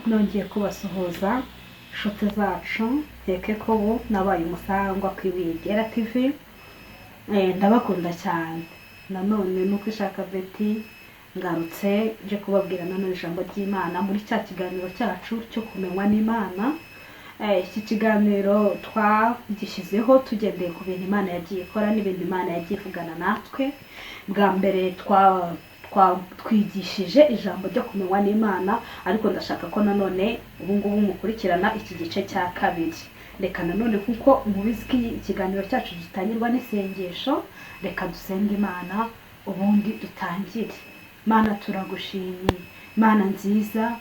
nongeye kubasuhuza inshuti zacu heke ko ubu nabaye umusangwa ku Ibuye Ryera TV. Ndabakunda cyane. Nanone nuko ishaka Betty ngarutse je kubabwira nanone ijambo ry'Imana muri cya kiganiro cyacu cyo kumenywa n'Imana. Iki kiganiro twagishyizeho tugendeye ku bintu Imana yagiye ikora n'ibintu Imana yagiye ivugana natwe. Bwa mbere twigishije ijambo ryo kumenywa n'Imana, ariko ndashaka ko nanone ubu ngubu mukurikirana iki gice cya kabiri. Reka nanone kuko mubizi ko ikiganiro cyacu gitangirwa n'isengesho, reka dusenge Imana ubundi dutangire. Mana turagushimiye, Mana nziza,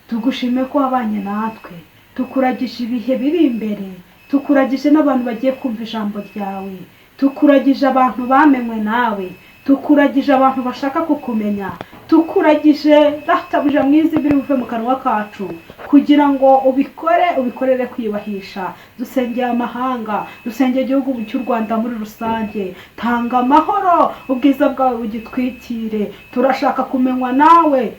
tugushimiye ko wabanye natwe, tukuragije ibihe biri imbere, tukuragije n'abantu bagiye kumva ijambo ryawe, tukuragije abantu bamenywe nawe, tukuragije abantu bashaka kukumenya, tukuragije databuja mwiza biri buve mu kanwa kacu, kugira ngo ubikorere kwiyubahisha. Dusengeye amahanga, dusengeye igihugu cy'u Rwanda muri rusange. Tanga amahoro, ubwiza bwawe bugitwikire. Turashaka kumenywa nawe,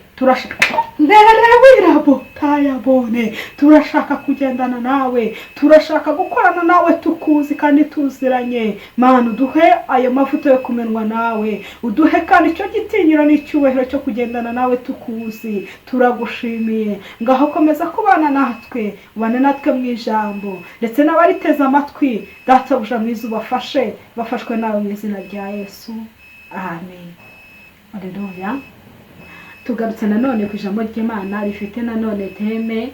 turashaka kugendana nawe, turashaka gukorana nawe tukuzi kandi tuziranye. Mana uduhe ayo mavuta yo kumenywa nawe, uduhe kandi icyo gitinyiro n'icyubahiro cyo kugendana nawe tukuzi. Turagushimiye, ngaho komeza kubana natwe, ubane natwe mu ijambo, ndetse n'abariteze amatwi databuja mwiza bafashwe nawe mu izina rya Yesu, amen. Haleluya. Tugarutse nanone ku ijambo ry'Imana rifite nanone teme,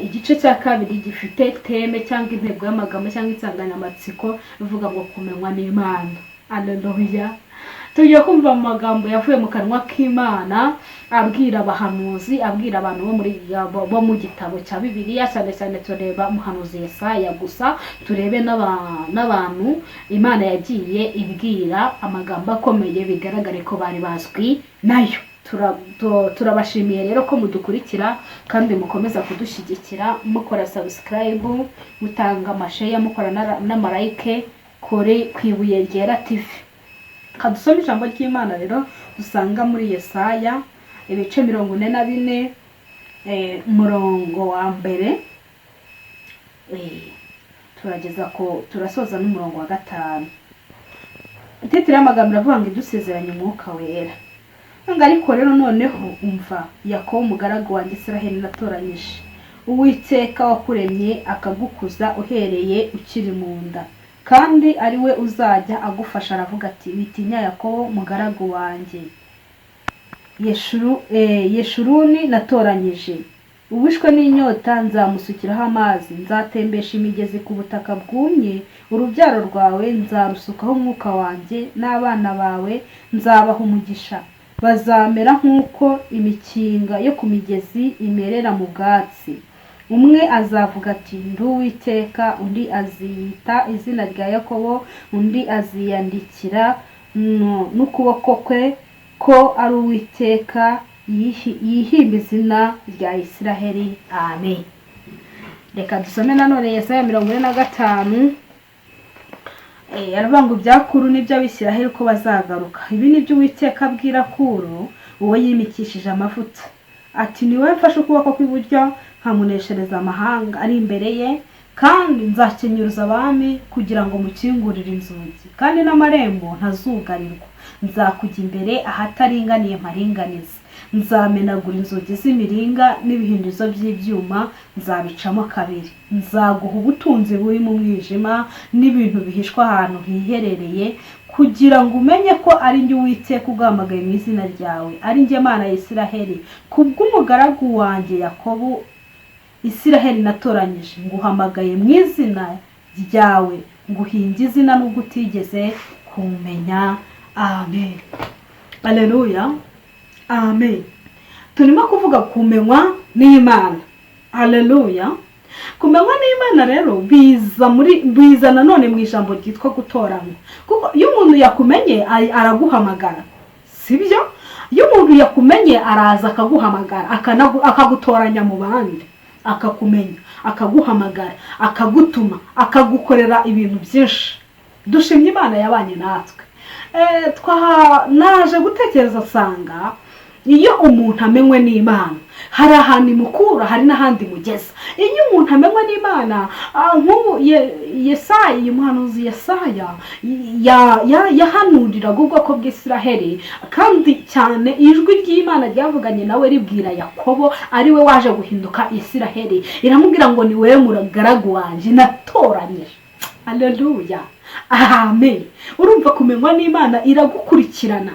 igice cya kabiri gifite teme cyangwa intego y'amagambo cyangwa insanganyamatsiko ivuga ngo kumenywa n'Imana. Haleluya. Tugiye kumva amagambo yavuye mu kanwa k'Imana abwira abahanuzi, abwira abantu bo mu gitabo cya Bibiliya. Cyane cyane tureba umuhanuzi Yesaya, gusa turebe n'abantu Imana yagiye ibwira amagambo akomeye bigaragare ko bari bazwi nayo. Turabashimiye rero ko mudukurikira kandi mukomeza kudushyigikira, mukora subscribe, mutanga amashare, mukora n'amarayike kuri Ibuye Ryera TV. Kadusome ijambo ry'Imana rero dusanga muri Yesaya ibice 44 umurongo wa mbere, turageza ko turasoza n'umurongo wa 5. Titire y'amagambo avuga ngo idusezeranye umwuka wera. Ariko rero noneho umva, Yakobo umugaragu wanjye Israheli natoranyije, Uwiteka wakuremye akagukuza uhereye ukiri mu nda, kandi ari we uzajya agufasha. Aravuga ati, witinya Yakobo umugaragu wanjye, Yeshuruni natoranyije. Uwishwe n'inyota nzamusukiraho amazi, nzatembesha imigezi ku butaka bwumye. Urubyaro rwawe nzarusukaho umwuka wanjye, n'abana bawe nzabaha umugisha. Bazamera nk'uko imikinga yo ku migezi imerera mu bwatsi. Umwe azavuga ati, ndi Uwiteka, undi aziyita izina rya Yakobo, undi aziyandikira n'ukuboko kwe ko ari Uwiteka, yihimba izina rya Israheli. Amen. Reka dusome nanone Yesaya 45. Aravuga ngo ibyakuru n'iby'Abisiraheli ko bazagaruka. Ibi ni byo Uwiteka abwira Kuro, uwo yimikishije amavuta, ati, ni wowe mfashe ukuboko kw'iburyo nkamuneshereza amahanga ari imbere ye, kandi nzakenyuruza abami kugira ngo mukingurire inzugi, kandi n'amarembo ntazugarirwa. Nzakujya imbere ahataringaniye mparinganiza, nzamenagura inzugi z'imiringa n'ibihindizo by'ibyuma nzabicamo kabiri. Nzaguha ubutunzi buri mu mwijima n'ibintu bihishwa ahantu hiherereye, kugira ngo umenye ko ari njye Uwiteka uguhamagaye mu izina ryawe, ari njye Mana ya Israheli. Kubw'umugaragu wanjye Yakobo Israheli natoranyije, nguhamagaye mu izina ryawe, nguhinga izina nubwo utigeze kumenya. Amen. Haleluya. Amen. Turimo kuvuga kumenywa n'Imana. Haleluya. Kumenywa n'Imana rero biza nanone mu ijambo ryitwa gutoranywa. Kuko iyo umuntu yakumenye araguhamagara, sibyo? Iyo umuntu yakumenye araza akaguhamagara, akagutoranya mu bandi, akakumenya, akaguhamagara, akagutuma, akagukorera ibintu byinshi. Dushimye Imana yabanye natwe. Naje gutekereza sanga iyo umuntu amenywe n'Imana hari ahantu imukura, hari n'ahandi imugeza. Iyo umuntu amenywe n'Imana, nk'ubu Yesaya, umuhanuzi Yesaya yahanuriraga ubwoko bw'Isiraheli, kandi cyane ijwi ry'Imana ryavuganye nawe ribwira Yakobo, ari we waje guhinduka Isiraheli. Iramubwira ngo ni wewe mugaragu wanje natoranyije. Haleluya, amen. Urumva kumenywa n'Imana iragukurikirana.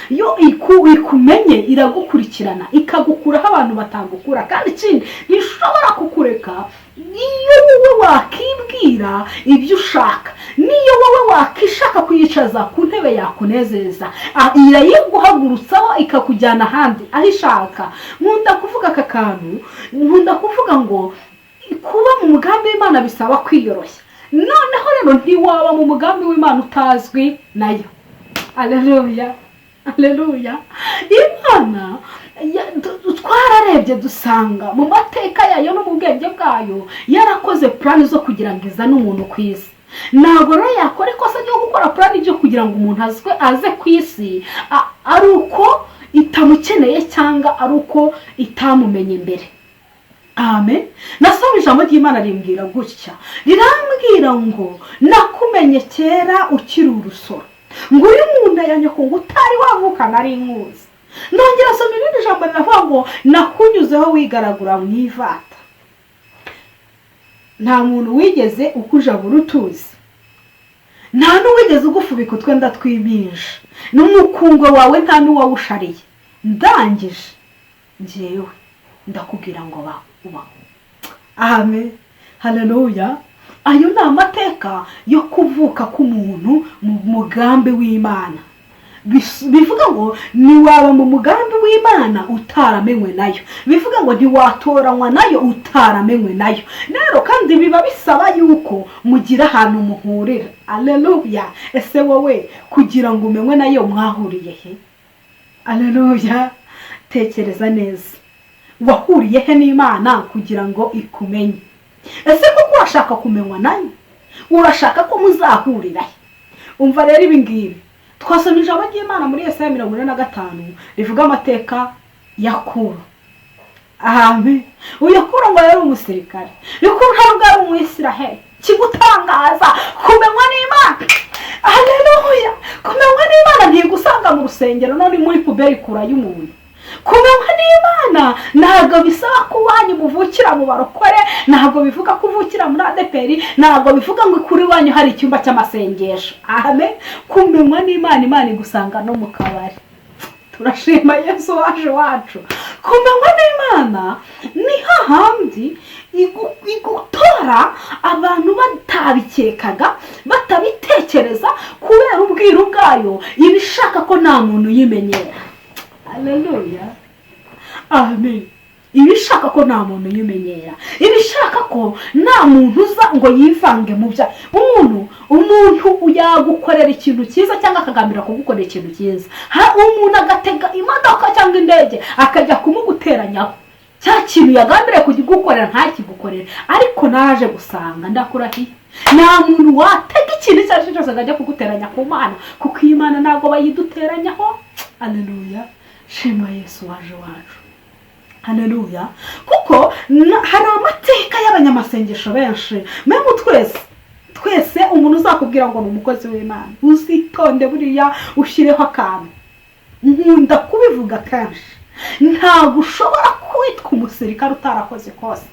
Yo ikumenye iragukurikirana, ikagukuraho abantu batagukura, kandi ikindi ntishobora kukureka niyo wowe wakibwira ibyo ushaka, niyo wowe wakishaka kuyicaza ku ntebe yakunezeza, irayiguhagurutsaho ikakujyana ahandi aho ishaka. Nkunda kuvuga aka kantu, nkunda kuvuga ngo kuba mu mugambi w'Imana bisaba kwiyoroshya. Noneho rero ntiwaba mu mugambi w'Imana utazwi nayo. Haleluya, haleluya. Imana twararebye dusanga mu mateka yayo no mu bwenge bwayo yarakoze plan zo kugira ngo izane umuntu ku isi. Ntabwo rero yakora ikosa ryo gukora plan ryo kugira ngo umuntu aze ku isi ari uko itamukeneye cyangwa ari uko itamumenye mbere. Amen. Nasoma ijambo ry'Imana rimbwira gutya, rirambwira ngo nakumenye kera ukiri urusoro, ngo uyu muntu yanyoko ngo utari wavuka nari nkuzi. Ndongera soma irindi jambo riravuga ngo nakunyuzeho wigaragura mu ivata. Nta muntu wigeze ukujabura utuzi, nta n'uwigeze ugufubika utwenda tw'impinja, n'umukungo wawe nta n'uwawushariye. Ndangije njyewe ndakubwira ngo ubaho. Amen, haleluya. Ayo ni amateka yo kuvuka k'umuntu mu mugambi w'Imana. Bivuga ngo niwaba mu mugambi w'Imana utaramenywe nayo, bivuga ngo ntiwatoranywa nayo utaramenywe nayo. Rero kandi biba bisaba yuko mugira ahantu muhurira. Haleluya. Ese wowe kugira ngo umenywe nayo mwahuriye he? Haleluya. Tekereza neza, wahuriye he n'Imana kugira ngo ikumenye? Ese kuko urashaka kumenywa nayo? Urashaka ko muzahurira he? Umva rero ibi ngibi twasomye ijambo ry'Imana muri Yesaya 45 rivuga amateka ya Kuro. Amen. Uyu Kuro ngo yari umusirikare, Kuro ntabwo ari umwisiraheli. Kigutangaza kumenywa n'Imana. Haleluya. Kumenywa n'Imana ntigusanga mu rusengero none muri puberi kura y'umuntu. Kumenywa n'Imana ntabwo bisaba ko wanyu muvukira mu barokore, ntabwo bivuga ko uvukira muri ADPR, ntabwo bivuga ngo kuri wanyu hari icyumba cy'amasengesho. Amen. Kumenywa n'Imana, Imana igusanga no mu kabari. Turashima Yesu wacu. Kumenywa n'Imana ni hahandi igutora abantu batabikekaga, batabitekereza, kubera ubwiru bwayo ibishaka ko nta muntu yimenyera. Haleluya. Amen. Ibishaka ko nta muntu yimenyera, ibishaka ko nta muntu uza ngo yivange mu bya umuntu yagukorera ikintu cyiza cyangwa akagambira kugukorera ikintu cyiza. Umuntu agatega imodoka cyangwa indege akajya kumuguteranyaho, cya kintu yagambiriye kugigukorera ntakigukorera. Ariko naje gusanga ndakurahiye, nta muntu watega ikintu cyose cyose akajya kuguteranya ku Mana, kuko Imana ntago bayiduteranyaho. Haleluya. Shema Yesu wacu. Haleluya. Kuko hari amateka y'abanyamasengesho benshi. Memu twese umuntu uzakubwira ngo ni umukozi w'Imana, uzitonde buriya ushyireho akantu. Nkunda kubivuga kenshi, ntabwo ushobora kwitwa umusirikare utarakoze kose.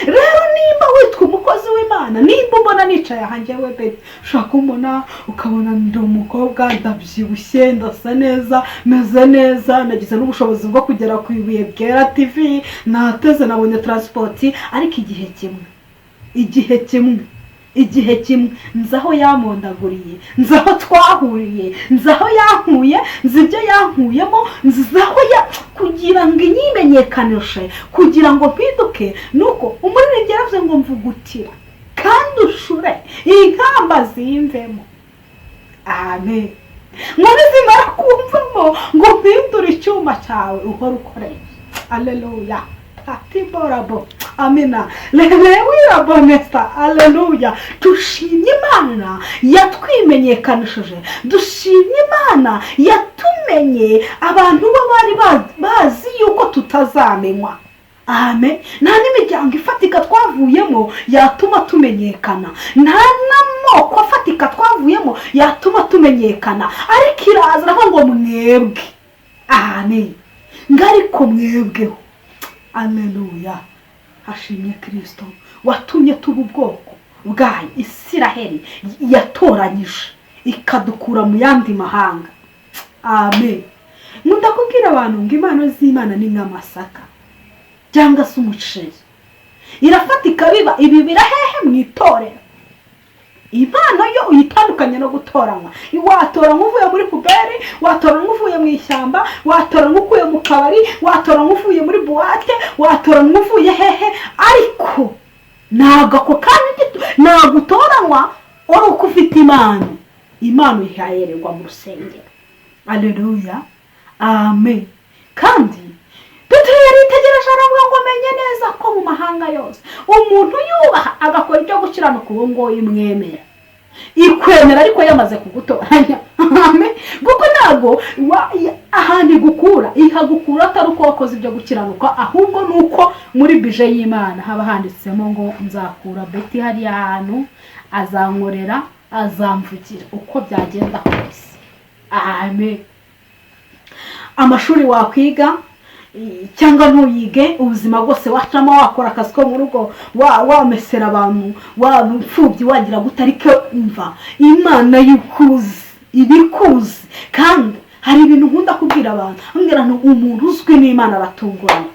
Rero nimba witwa umukozi w'Imana, nimba ubona nicaye hanjye webe ushaka kumbona ukabona ndi umukobwa ndabyibushye, ndasa neza, meze neza, nagize n'ubushobozi bwo kugera ku Ibuye Bwera TV, nateze nabonye transport, ariko igihe kimwe nzaho yamondaguriye, nzaho twahuriye, nzaho yankuye, nzibyo yankuyemo, nzaho kugira ngo inyimenyekanishe, kugira ngo mpinduke, nuko umuririmbyi yaravuze ngo mvugutira kandi ushure inkamba zimvemo. Amen. Muri zimara kumvamo ngo mpindure icyuma cyawe uhora ukoreye. Haleluya. Tatiborabo. amina. Lewira bonesta, haleluya. Dushimye Imana yatwimenyekanishije, dushimye Imana yatumenye abantu bo bari bazi yuko tutazamenywa. Amen. Nta n'imiryango ifatika twavuyemo yatuma tumenyekana, nta n'amoko afatika twavuyemo yatuma tumenyekana, ariko iraza ngo mwebwe. Amen. Ngariko mwebweho. Haleluya. Hashimye Kristo watumye tuba ubwoko bwayo Isiraheli yatoranyije ikadukura mu yandi mahanga. Amen. Nkunda kubwira abantu ngo impano z'Imana ni nk'amasaka cyangwa se umuceri, irafatika biba ibibira hehe mu itorero. Impano yo uyitandukanye no gutoranywa. Watora nk'uvuye muri puberi, watora nk'uvuye mu ishyamba, watora nk'uvuye mu kabari, watora nk'uvuye muri buwate, watora nk'uvuye hehe, ariko ntabwo ako kandi nagutoranywa uri uko ufite impano. Impano ihahererwa mu rusengero. Haleluya. Amen. Kandi yaritegereje aravuga ngo menye neza ko mu mahanga yose umuntu yubaha agakora ibyo gukiranuka uwo ngo imwemera. Ikwemera ariko yamaze kugutoranya. Amen. Kuko ntabwo ahandi gukura ihagukura atari uko wakoze ibyo gukiranuka, ahubwo nuko muri bije y'Imana haba handitsemo ngo nzakura Beti hari ahantu azankorera azamvugira uko byagenda kose. Amen. Amashuri wakwiga cyangwa ntuyige, ubuzima bwose wacamo wakora akazi ko mu rugo, wamesera abantu, wabupfubyi wagira gutariko umva Imana y'ikuzi ibikuzi. Kandi hari ibintu nkunda kubwira abantu, ambwira ngo umuntu uzwi n'Imana aratungurana.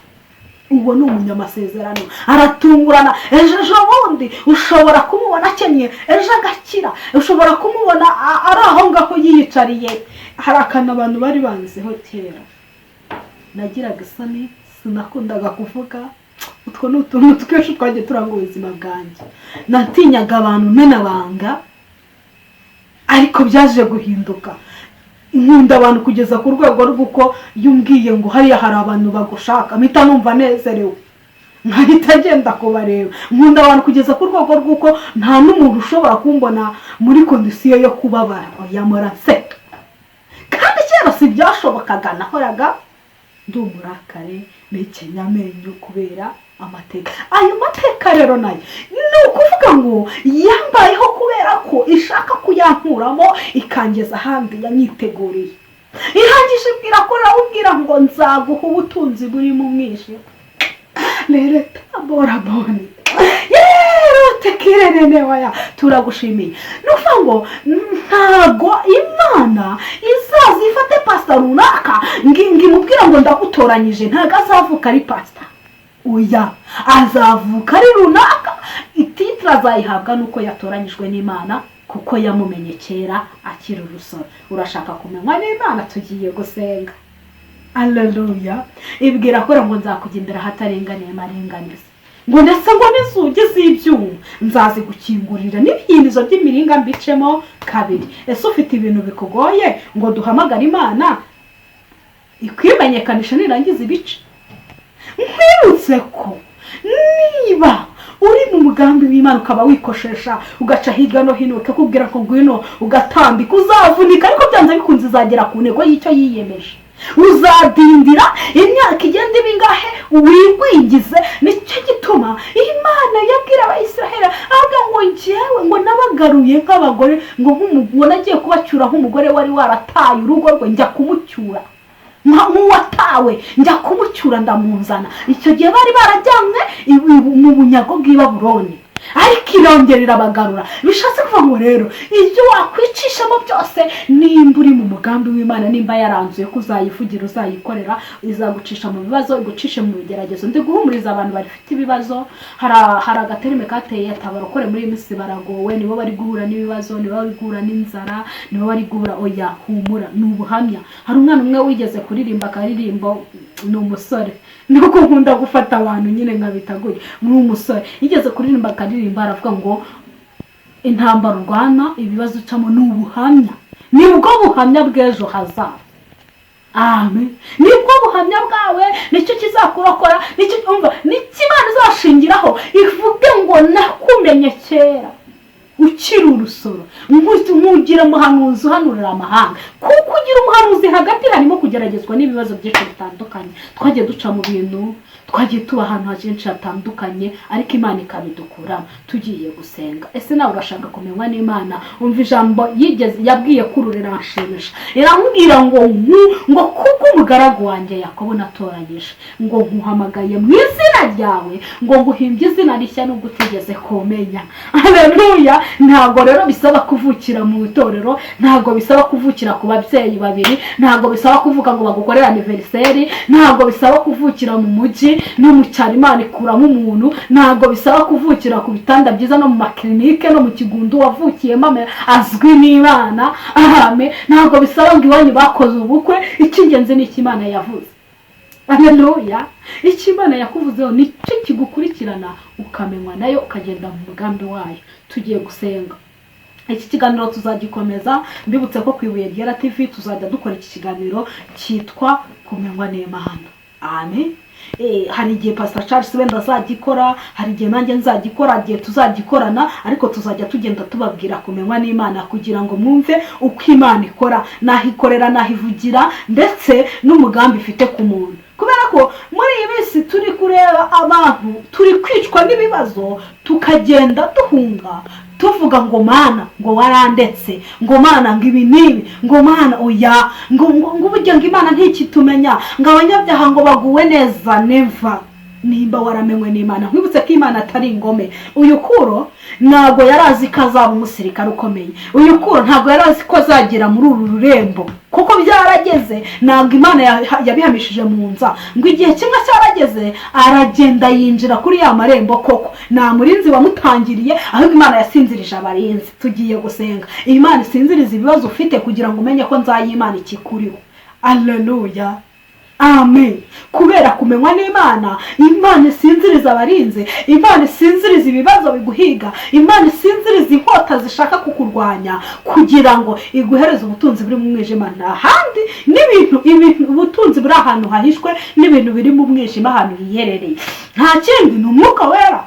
Uwo ni umunyamasezerano, aratungurana. Ejo bundi ushobora kumubona akenye, ejo agakira. Ushobora kumubona ari aho ngaho yiyicariye. Hari akantu abantu bari banziho kera, nagiraga isoni, sinakundaga kuvuga. Utwo n'utuntu twinshi twagiye turanga ubuzima bwanjye. Natinyaga abantu menabanga, ariko byaje guhinduka. Nkunda abantu kugeza ku rwego rw'uko yumbwiye ngo hariya hari abantu bagushaka, mpita numva nezerewe, nkahita agenda kubareba. Nkunda abantu kugeza ku rwego rw'uko nta n'umuntu ushobora kumbona muri kondisiyo yo kubabara. Oya muraseka. Kandi kera si byashobokaga, nahoraga ndumurakare n'ikenya amenyo kubera amateka. Ayo mateka rero nayo ni ukuvuga ngo yambayeho kubera ko ishaka kuyankuramo ikangeza ahandi yanyiteguriye. Ihangije ibwira ko rawubwira ngo nzaguha ubutunzi buri mu mwijima. Rero taboraboni tekirene waya turagushimiye. Nufa ngo ntago Imana izaza ifate pastor runaka ngimubwira ngo ndagutoranyije, ntago azavuka ari pastor. Oya, azavuka ari runaka, ititira azayihabwa nuko yatoranyijwe n'Imana kuko yamumenye kera akiri urusoro. Urashaka kumenywa n'Imana, tugiye gusenga. Haleluya. Ibwira ko ngo nzakujya imbere hatarenganiye marenganiza, ngo ndetse ngo n'inzugi z'ibyuma nzazigukingurira n'ibihindizo by'imiringa mbicemo kabiri. Ese ufite ibintu bikugoye ngo duhamagare Imana ikwimenyekanisha nirangiza ibice? Nkwibutse ko niba uri mu mugambi w'Imana ukaba wikoshesha ugaca hirya no hino ukakubwira ko ngwino ugatambika, uzavunika, ariko byanze bikunze izagera ku ntego y'icyo yiyemeje. Uzadindira imyaka igenda ibingahe wigwingize. Nicyo gituma Imana yabwira Abayisiraheli avuga ngo njyewe ngo nabagaruye nk'abagore, ngo nk'umugore agiye kubacyura nk'umugore wari warataye urugo rwe, njya kumucyura nk'uwatawe, njya kumucyura ndamunzana. Icyo gihe bari barajyanywe mu bunyago bw'i Babuloni, ariko irongera irabagarura. Bishatse kuvuga ngo rero ibyo wakwicishamo byose, nimba uri mu mugambi w'Imana, nimba yaranzuye ko uzayivugira uzayikorera, izagucisha mu bibazo, igucishe mu bigeragezo. Ndi guhumuriza abantu bafite ibibazo. Hari agaterime kateye atabarokore muri iyi minsi baragowe, nibo bari guhura n'ibibazo, nibo bari guhura n'inzara, nibo bari guhura. Oya humura, ni ubuhamya. Hari umwana umwe wigeze kuririmba akaririmbo, ni umusore, nuko nkunda gufata abantu nyine nkabitaguye. Muri umusore yigeze kuririmba akaririmba aravuga ngo intambara urwana, ibibazo ucamo ni ubuhamya, nibwo buhamya bw'ejo hazaza. Amen. Nibwo buhamya bwawe, nicyo kizakurokora, nicyo umva, nicyo Imana izashingira ngaho ivuge ngo nakumenye kera ukiri urusoro, nkugira umuhanuzi uhanurira amahanga. Kuko ugira umuhanuzi hagati harimo kugeragezwa n'ibibazo byinshi bitandukanye. Twagiye duca mu bintu, twagiye tuba ahantu henshi hatandukanye, ariko Imana ikabidukuramo tugiye gusenga. Ese nawe urashaka kumenywa n'Imana? Umva ijambo yabwiye Kuro riranshimisha. Iramubwira ngo kuko umugaragu wanjye Yakobo natoranyije, ngo nkuhamagaye mu izina ryawe, ngo nguhimbye izina rishya nubwo utigeze kumenya. Haleluya. Ntabwo rero bisaba kuvukira mu itorero, ntabwo bisaba kuvukira ku babyeyi babiri, ntabwo bisaba kuvuga ngo bagukorera anniversaire, ntabwo bisaba kuvukira mu mujyi no mu cyaro Imana ikuramo umuntu, ntabwo bisaba kuvukira ku bitanda byiza no mu maklinike no mu kigundu wavukiyemo azwi n'Imana. Amen. Ntabwo bisaba ngo iwanyu bakoze ubukwe, icy'ingenzi ni Imana yavuze. Haleluya. Imana yakuvuzeho nicyo kigukurikirana ukamenywa nayo ukagenda mu mugambi wayo. Tugiye gusenga. Iki kiganiro tuzagikomeza, mbibutse ko kwibuye ryera TV tuzajya dukora iki kiganiro cyitwa kumenywa n'Imana. Amen. Hari igihe Pastor Charles wenda azagikora, hari igihe nanjye nzagikora, igihe tuzagikorana, ariko tuzajya tugenda tubabwira kumenywa n'Imana kugira ngo mwumve uko Imana ikora, nahikorera, nahivugira, ndetse n'umugambi ifite ku muntu. Kubera ko muri iyi minsi turi kureba abantu turi kwicwa n'ibibazo, tukagenda duhunga tuvuga ngo Mana ngo warandetse, ngo Mana ngo ibi nibi, ngo Mana oya, ngo burya ngo Imana ntikitumenya, ngo abanyabyaha ngo baguwe neza. Never. Nimba waramenywe n'Imana, nkwibutse ko Imana atari ingome. Uyu Kuro ntabwo yarazi ko azaba umusirikare ukomeye. Uyu Kuro ntabwo yarazi ko azagera muri uru rurembo, kuko byarageze. Ntabwo Imana yabihamishije mu nza ngo igihe kimwe cyarageze aragenda yinjira kuri ya marembo. Koko nta murinzi wamutangiriye, ahubwo Imana yasinzirije abarinzi. Tugiye gusenga. Imana isinziriza ibibazo ufite kugira ngo umenye ko nzayimana ikikuriho. Haleluya. Amen. Kubera kumenywa n'Imana, Imana isinziriza abarinzi, Imana isinziriza ibibazo biguhiga, Imana isinziriza inkota zishaka kukurwanya kugira ngo iguhereze ubutunzi buri mu mwijima. Ahandi n'ibintu ubutunzi buri ahantu hahishwe, n'ibintu biri mu mwijima ahantu hiherereye. Nta kindi, ni Umwuka Wera.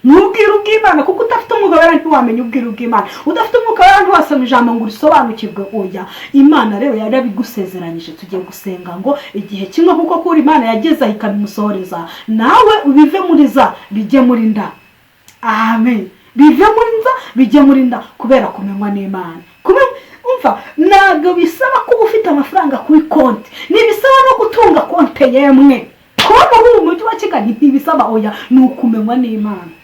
N'ubwiru bw'Imana, kuko udafite Umwuka Wera ntiwamenya ubwiru bw'Imana. Udafite Umwuka Wera ntiwasoma ijambo ngo urisobanukirwe. Oya, Imana rero yarabigusezeranyije. Tugiye gusenga ngo igihe kimwe kuko kuri Imana yageze ikabimusohoreza, nawe ubive muri za bijye muri nda. Amen. Bive muri nza bijye muri nda, kubera kumenywa n'Imana. Umva, ntabwo bisaba kuba ufite amafaranga kuri konti, ntibisaba no gutunga konti yemwe. Kuba muri uyu mujyi wa Kigali ntibisaba. Oya, ni ukumenywa n'Imana.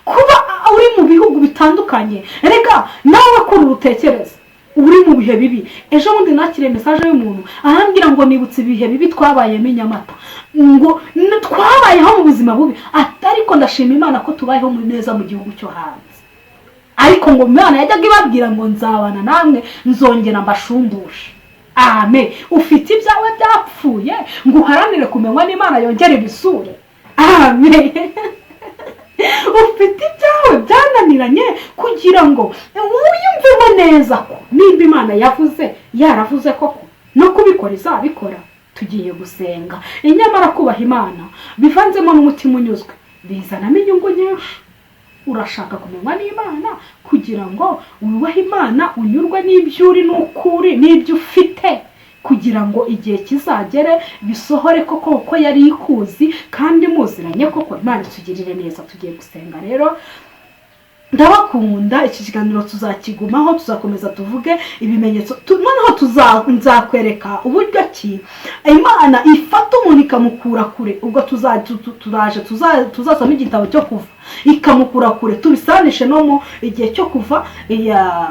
Kuba uri mu bihugu bitandukanye, reka nawe kuri utekereza uri mu bihe bibi. Ejo bundi nakire message y'umuntu arambwira ngo nibutse ibihe bibi twabayemo i Nyamata, ngo twabayeho mu buzima bubi, ariko ndashima Imana ko tubayeho muri neza mu gihugu cyo hanze. Ariko ngo Imana yajyaga ibabwira ngo nzabana namwe, nzongera mbashumbushe. Amen. Ufite ibyawe byapfuye ngo uharanire kumenywa n'Imana yongere bisure. Amen. Ufite ibyawe byananiranye kugira ngo wiyumvemo neza ko nimba Imana yaravuze koko no kubikora izabikora. Tugiye gusenga. Inyamara kubaha Imana bivanzemo n'umutima unyuzwe bizanamo inyungu nyinshi. Urashaka kumenywa n'Imana kugira ngo wubahe Imana, unyurwe n'ibyo uri n'ukuri n'ibyo ufite, kugira ngo igihe kizagere bisohore koko yari ikuzi kandi muziranye koko. Imana itugirire neza. Tugiye gusenga rero. Ndabakunda. Iki kiganiro tuzakigumaho, tuzakomeza tuvuge ibimenyetso. Noneho nzakwereka uburyo ki Imana ifata umuntu ikamukura kure. Ubwo tuzasoma igitabo cyo Kuva, ikamukura kure. Tubisanishe no mu igihe cyo Kuva.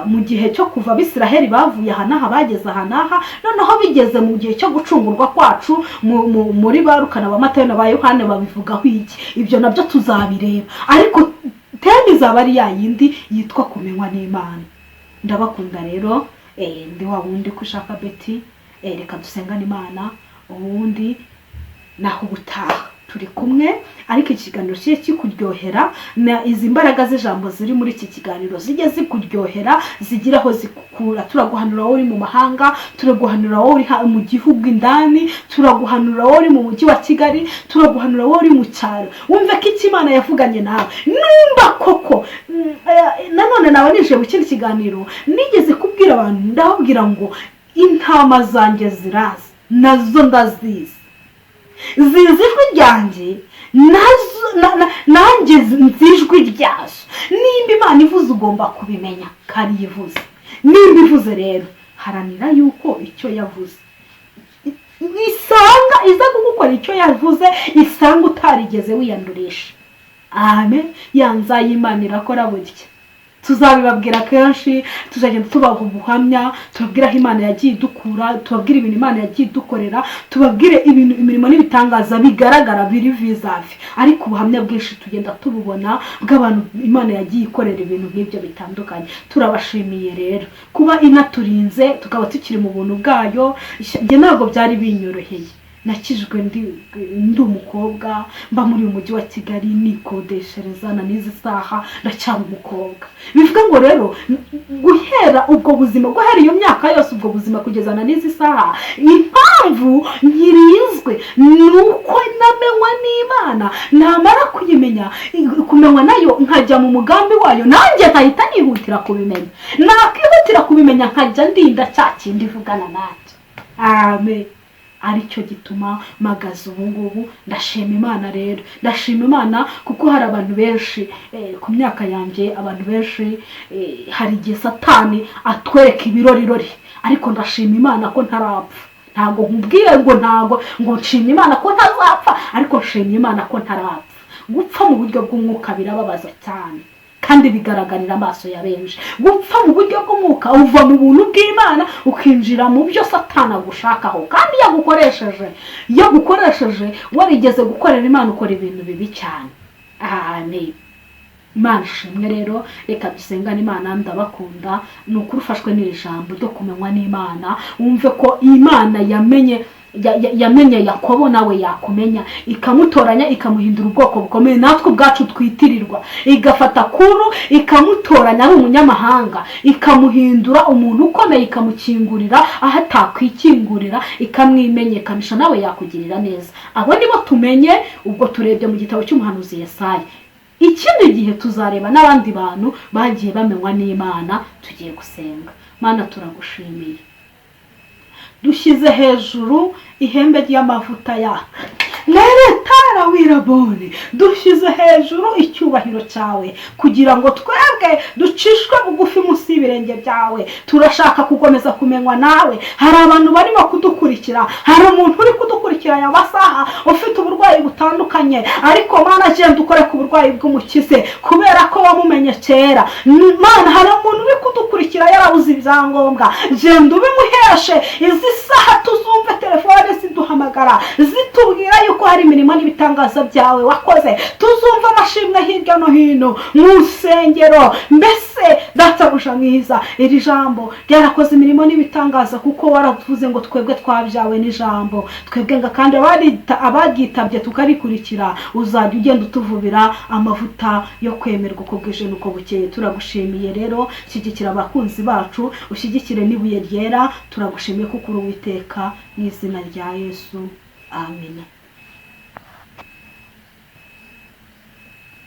Mu gihe cyo Kuva Abisiraheli bavuye aha bageze aha, noneho bigeze mu gihe cyo gucungurwa kwacu muri Barukana ba Matayo na ba Yohane babivugaho iki. Ibyo nabyo tuzabireba, ariko temi izaba ari yayindi yitwa kumenywa n'Imana. Ndabakunda rero. Ndi wa wundi kushaka Betty. Reka dusengane Imana, ubundi naho gutaha. turi kumwe, ariko ikiganiro kiye kikuryohera, na izi mbaraga z'ijambo ziri muri iki kiganiro zijye zikuryohera, zigira aho zikukura. Turaguhanura wowe uri mu mahanga, turaguhanura wowe uri mu gihugu indani, turaguhanura wowe uri mu mujyi wa Kigali, turaguhanura wowe uri mu cyaro. Wumve ko icyo Imana yavuganye nawe, numva koko. Nanone nawe nije mu kindi kiganiro nigeze kubwira abantu, ndababwira ngo intama zanjye zirazi, nazo ndazizi, zizi ijwi ryanjye, nanjye nzi ijwi ryazo. Nimba Imana ivuze ugomba kubimenya kandi yivuze. Nimba ivuze rero haranira yuko icyo yavuze isanga iza kugukora icyo yavuze, isanga utarigeze wiyandurisha. Amen. Yanza Imana irakora burya. Tuzabibabwira kenshi, tuzagenda tubaha ubuhamya, tubabwira aho Imana yagiye idukura, tubabwira ibintu Imana yagiye idukorera, tubabwire ibintu imirimo n'ibitangaza bigaragara biri vizavi. Ariko ubuhamya bwinshi tugenda tububona bw'abantu Imana yagiye ikorera ibintu nk'ibyo bitandukanye. Turabashimiye rero kuba inaturinze tukaba tukiri mu buntu bwayo. Njye ntabwo byari binyoroheye, nakijwe ndi umukobwa, mba muri uyu mujyi wa Kigali, nikodeshereza na n'izi saha ndacyari umukobwa. Bivuga ngo rero guhera ubwo buzima, guhera iyo myaka yose ubwo buzima kugeza na n'izi saha, impamvu nyirizwe nuko namenywa n'Imana. Namara kuyimenya, kumenywa nayo nkajya mu mugambi wayo, nanjye nkahita nihutira kubimenya. Nakihutira kubimenya nkajya ndinda cya kindi ivugana nanjye. Amen. Aricyo gituma magaze ubu ngubu. Ndashima Imana rero, ndashima Imana kuko hari abantu benshi ku myaka yanjye, abantu benshi hari igihe Satani atwereka ibirorirori, ariko ndashima Imana ko ntarapfa. Ntago nkubwiye ngo ntago ngo nshima Imana ko ntazapfa, ariko nshima Imana ko ntarapfa. Gupfa mu buryo bw'umwuka birababaza cyane kandi bigaragarira amaso ya benshi. Gupfa mu buryo bw'umwuka uva mu buntu bw'Imana ukinjira mu byo Satani agushakaho, kandi yagukoresheje warigeze gukorera Imana ukora ibintu bibi cyane. Amen. Imana ishimwe rero. Reka dusengane Imana. Ndabakunda, ni ukuri ufashwe n'iri jambo ryo kumenywa n'Imana. Wumve ko Imana yamenye Yakobo, nawe yakumenya, ikamutoranya ikamuhindura ubwoko bukomeye natwe ubwacu twitirirwa. Igafata Kuru ikamutoranya ari umunyamahanga, ikamuhindura umuntu ukomeye, ikamukingurira aho atakwikingurira, ikamwimenyekanisha, nawe yakugirira neza. Abo nibo tumenye ubwo turebye mu gitabo cy'umuhanuzi Yesaya. Ikindi gihe tuzareba n'abandi bantu bagiye bamenywa n'Imana. Tugiye gusenga. Mana, turagushimiye, dushyize hejuru ihembe ry'amavuta ya Neretara wirabone, dushyize hejuru icyubahiro cyawe kugira ngo twebwe ducishwe bugufi munsi y'ibirenge byawe. Turashaka gukomeza kumenywa nawe. Hari abantu barimo kudukurikira, hari umuntu uri kudukurikira aya masaha ufite uburwayi butandukanye, ariko Mana genda ukore ku burwayi bw'umukize kubera ko wamumenye kera. Mana, hari umuntu uri kudukurikira yarabuze ibyangombwa, genda ubimuheshe. Izi saha tuzumve telefone ziduhamagara zitubwira yuko hari imirimo n'ibitangaza byawe wakoze. Tuzumva amashimwe hirya no hino mu nsengero. Mbese databuja mwiza, iri jambo ryarakoze imirimo n'ibitangaza kuko waravuze ngo twebwe twabyawe n'ijambo. Twebwe nga kandi abagitabye tukarikurikira, uzajya ugenda utuvubira amavuta yo kwemerwa uko bwije n'uko bukeye. Turagushimiye rero, shyigikira abakunzi bacu, ushyigikire n'ibuye ryera. Turagushimiye kuko uri Uwiteka, mu izina rya Yesu. Amen.